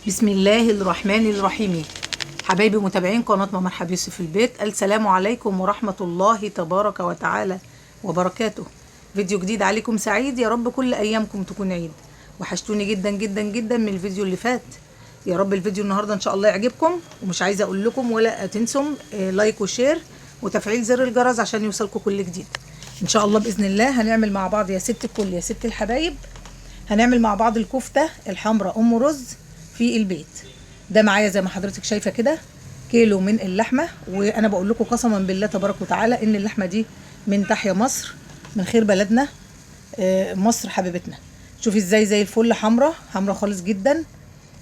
بسم الله الرحمن الرحيم. حبايبي متابعين قناة ماما مرحب يوسف في البيت، السلام عليكم ورحمة الله تبارك وتعالى وبركاته. فيديو جديد عليكم سعيد، يا رب كل أيامكم تكون عيد. وحشتوني جدا جدا جدا من الفيديو اللي فات. يا رب الفيديو النهاردة إن شاء الله يعجبكم، ومش عايزة أقول لكم ولا تنسوا لايك وشير وتفعيل زر الجرس عشان يوصلكم كل جديد. إن شاء الله بإذن الله هنعمل مع بعض يا ست الكل يا ست الحبايب، هنعمل مع بعض الكفتة الحمراء أم رز في البيت. ده معايا زي ما حضرتك شايفه كده كيلو من اللحمه، وانا بقول لكم قسما بالله تبارك وتعالى ان اللحمه دي من تحيا مصر، من خير بلدنا مصر حبيبتنا. شوفي ازاي زي الفل، حمراء حمراء خالص جدا،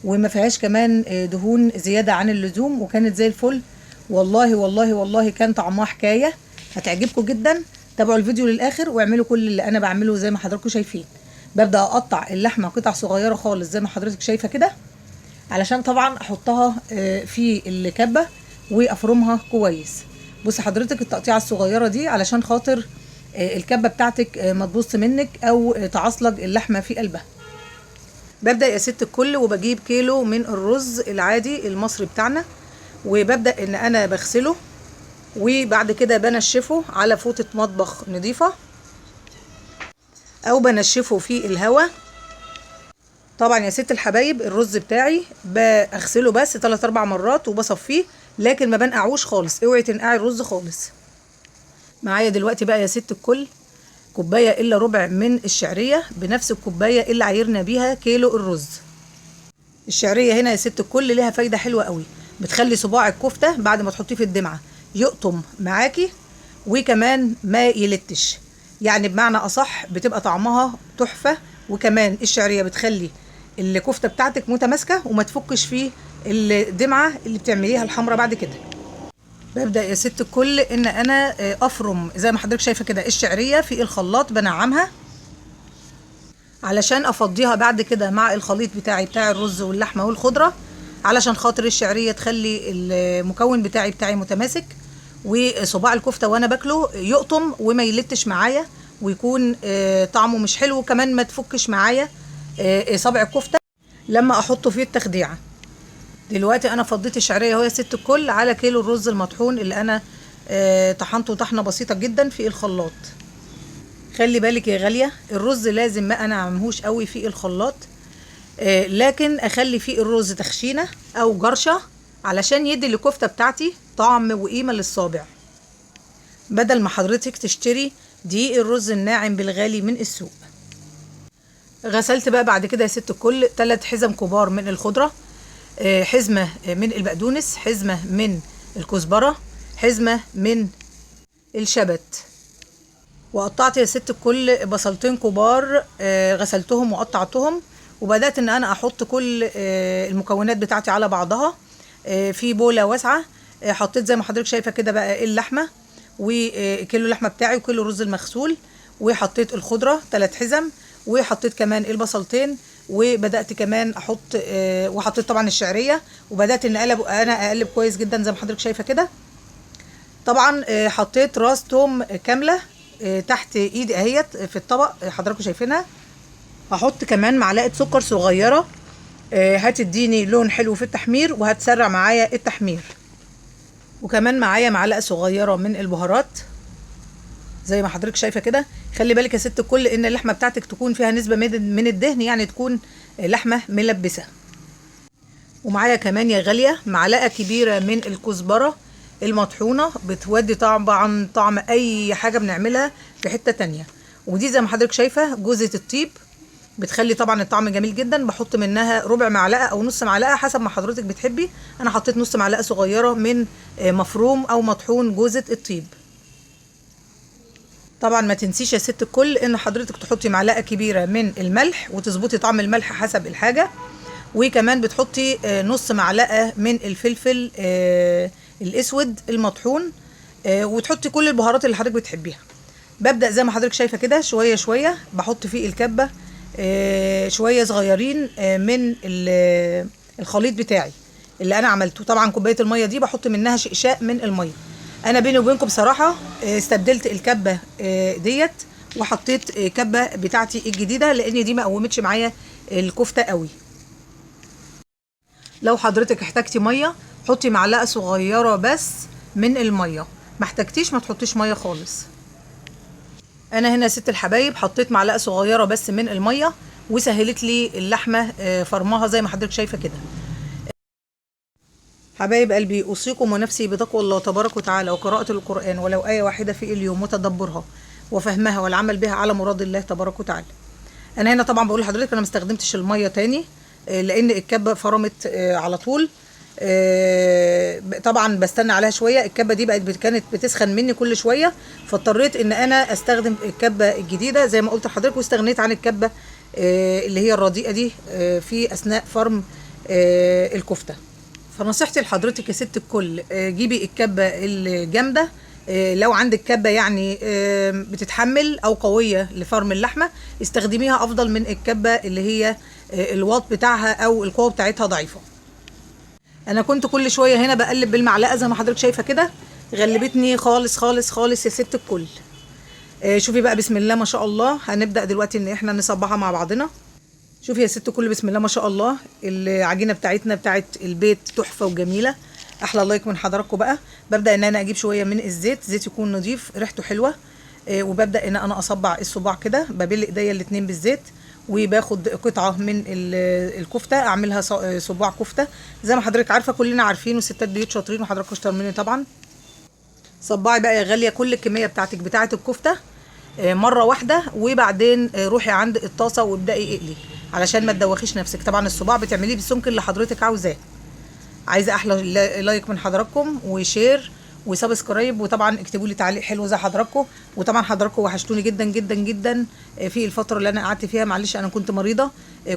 وما فيهاش كمان دهون زياده عن اللزوم، وكانت زي الفل. والله والله والله كان طعمها حكايه، هتعجبكم جدا. تابعوا الفيديو للاخر واعملوا كل اللي انا بعمله زي ما حضراتكم شايفين. ببدا اقطع اللحمه قطع صغيره خالص زي ما حضرتك شايفه كده، علشان طبعا احطها في الكبه وافرمها كويس. بص حضرتك التقطيعه الصغيره دي علشان خاطر الكبه بتاعتك ما تبص منك او تعصلج اللحمه في قلبها. ببدا يا ست الكل وبجيب كيلو من الرز العادي المصري بتاعنا، وببدا ان انا بغسله، وبعد كده بنشفه على فوطه مطبخ نظيفه او بنشفه في الهواء. طبعا يا ست الحبايب الرز بتاعي بغسله بس 3-4 مرات وبصفيه، لكن ما بنقعوش خالص، اوعي تنقعي الرز خالص. معايا دلوقتي بقى يا ست الكل كوبايه الا ربع من الشعريه، بنفس الكوبايه اللي عايرنا بيها كيلو الرز. الشعريه هنا يا ست الكل ليها فايده حلوه قوي، بتخلي صباع الكفته بعد ما تحطيه في الدمعه يقطم معاكي، وكمان ما يلتش، يعني بمعنى اصح بتبقى طعمها تحفه. وكمان الشعريه بتخلي الكفته بتاعتك متماسكه وما تفكش في الدمعه اللي بتعمليها الحمراء بعد كده. ببدا يا ست الكل ان انا افرم زي ما حضرتك شايفه كده الشعريه في الخلاط، بنعمها علشان افضيها بعد كده مع الخليط بتاعي بتاع الرز واللحمه والخضره، علشان خاطر الشعريه تخلي المكون بتاعي متماسك، وصباع الكفته وانا باكله يقطم وما يلتش معايا، ويكون طعمه مش حلو، وكمان ما تفكش معايا صبع الكفته لما احطه في التخديعه. دلوقتي انا فضيت الشعريه اهو يا ست الكل على كيلو الرز المطحون اللي انا طحنته طحنه بسيطه جدا في الخلاط. خلي بالك يا غاليه، الرز لازم ما انعمهوش قوي في الخلاط، لكن اخلي فيه الرز تخشينه او جرشه علشان يدي الكفته بتاعتي طعم وقيمه للصابع، بدل ما حضرتك تشتري دي الرز الناعم بالغالي من السوق. غسلت بقى بعد كده يا ست الكل 3 حزم كبار من الخضره، حزمه من البقدونس، حزمه من الكزبره، حزمه من الشبت. وقطعت يا ست الكل بصلتين كبار، غسلتهم وقطعتهم، وبدات ان انا احط كل المكونات بتاعتي على بعضها في بوله واسعه. حطيت زي ما حضرتك شايفه كده بقى اللحمه، وكيلو اللحمه بتاعي وكيلو الرز المغسول، وحطيت الخضره 3 حزم، وحطيت كمان البصلتين، وبدات كمان احط وحطيت طبعا الشعريه، وبدات ان انا اقلب كويس جدا زي ما حضرتك شايفه كده. طبعا حطيت راس توم كامله تحت ايدي اهيت في الطبق حضراتكم شايفينها. هحط كمان معلقه سكر صغيره هتديني لون حلو في التحمير وهتسرع معايا التحمير. وكمان معايا معلقه صغيره من البهارات زي ما حضرتك شايفه كده. خلي بالك يا ست الكل ان اللحمه بتاعتك تكون فيها نسبه من الدهن، يعني تكون لحمه ملبسه. ومعايا كمان يا غاليه معلقه كبيره من الكزبره المطحونه، بتودي طبعا طعم اي حاجه بنعملها في حته تانية. ودي زي ما حضرتك شايفه جوزة الطيب، بتخلي طبعا الطعم جميل جدا. بحط منها ربع معلقه او نص معلقه حسب ما حضرتك بتحبي، انا حطيت نص معلقه صغيره من مفروم او مطحون جوزة الطيب. طبعا ما تنسيش يا ست الكل ان حضرتك تحطي معلقه كبيره من الملح وتظبطي طعم الملح حسب الحاجه، وكمان بتحطي نص معلقه من الفلفل الاسود المطحون، وتحطي كل البهارات اللي حضرتك بتحبيها. ببدا زي ما حضرتك شايفه كده شويه شويه بحط في الكبه شويه صغيرين من الخليط بتاعي اللي انا عملته. طبعا كوبايه الميه دي بحط منها شقشاق من الميه. انا بيني وبينكم بصراحه استبدلت الكبه ديت وحطيت كبه بتاعتي الجديده، لان دي ما قومتش معايا الكفته قوي. لو حضرتك احتاجتي ميه حطي معلقه صغيره بس من الميه، ما احتاجتيش ما تحطيش ميه خالص. انا هنا يا ست الحبايب حطيت معلقه صغيره بس من الميه وسهلت لي اللحمه فرمها زي ما حضرتك شايفه كده. حبايب قلبي، اوصيكم ونفسي بتقوى الله تبارك وتعالى وقراءه القران ولو ايه واحده في اليوم وتدبرها وفهمها والعمل بها على مراد الله تبارك وتعالى. انا هنا طبعا بقول لحضرتك انا ما استخدمتش الميه تاني لان الكبه فرمت على طول. طبعا بستنى عليها شويه، الكبه دي كانت بتسخن مني كل شويه، فاضطريت ان انا استخدم الكبه الجديده زي ما قلت لحضرتك، واستغنيت عن الكبه اللي هي الرديئه دي في اثناء فرم الكفته. فنصيحتي لحضرتك يا ست الكل جيبي الكبه الجامده، لو عندك كبه يعني بتتحمل او قويه لفرم اللحمه استخدميها افضل من الكبه اللي هي الواط بتاعها او القوه بتاعتها ضعيفه. انا كنت كل شويه هنا بقلب بالمعلقه زي ما حضرتك شايفه كده، غلبتني خالص خالص خالص يا ست الكل. شوفي بقى بسم الله ما شاء الله، هنبدا دلوقتي ان احنا نصبعها مع بعضنا. شوفي يا ست الكل بسم الله ما شاء الله، العجينه بتاعتنا بتاعت البيت تحفه وجميله. احلى لايك من حضراتكم بقى. ببدا ان انا اجيب شويه من الزيت، زيت يكون نظيف ريحته حلوه، وببدا ان انا اصبع الصباع كده، ببل ايديا الاتنين بالزيت وباخد قطعه من الكفته اعملها صباع كفته زي ما حضرتك عارفه، كلنا عارفين وستات بيوت شاطرين وحضراتكم اشطر مني طبعا. صباعي بقى يا غاليه كل الكميه بتاعتك بتاعه الكفته مره واحده، وبعدين روحي عند الطاسه وابداي اقلي علشان ما تدوخيش نفسك. طبعا الصباع بتعمليه بالسمك اللي حضرتك عاوزاه. عايزه احلى لايك من حضراتكم وشير وسبسكرايب، وطبعا اكتبوا لي تعليق حلو زي حضراتكم. وطبعا حضراتكم وحشتوني جدا جدا جدا في الفتره اللي انا قعدت فيها، معلش انا كنت مريضه،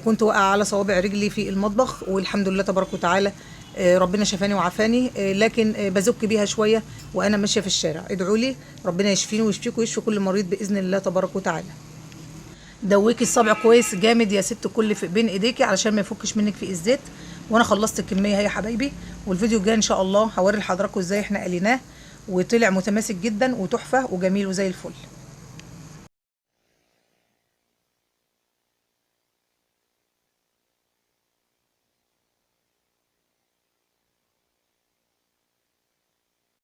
كنت واقعه على صوابع رجلي في المطبخ، والحمد لله تبارك وتعالى ربنا شفاني وعافاني، لكن بزك بيها شويه وانا ماشيه في الشارع. ادعوا لي ربنا يشفيني ويشفيكم ويشفي كل مريض باذن الله تبارك وتعالى. دوكي الصبع كويس جامد يا ست كل في بين ايديكي علشان ما يفكش منك في الزيت. وانا خلصت الكميه اهي يا حبايبي، والفيديو الجاي ان شاء الله هوري لحضراتكم ازاي احنا قليناه وطلع متماسك جدا وتحفه وجميل وزي الفل.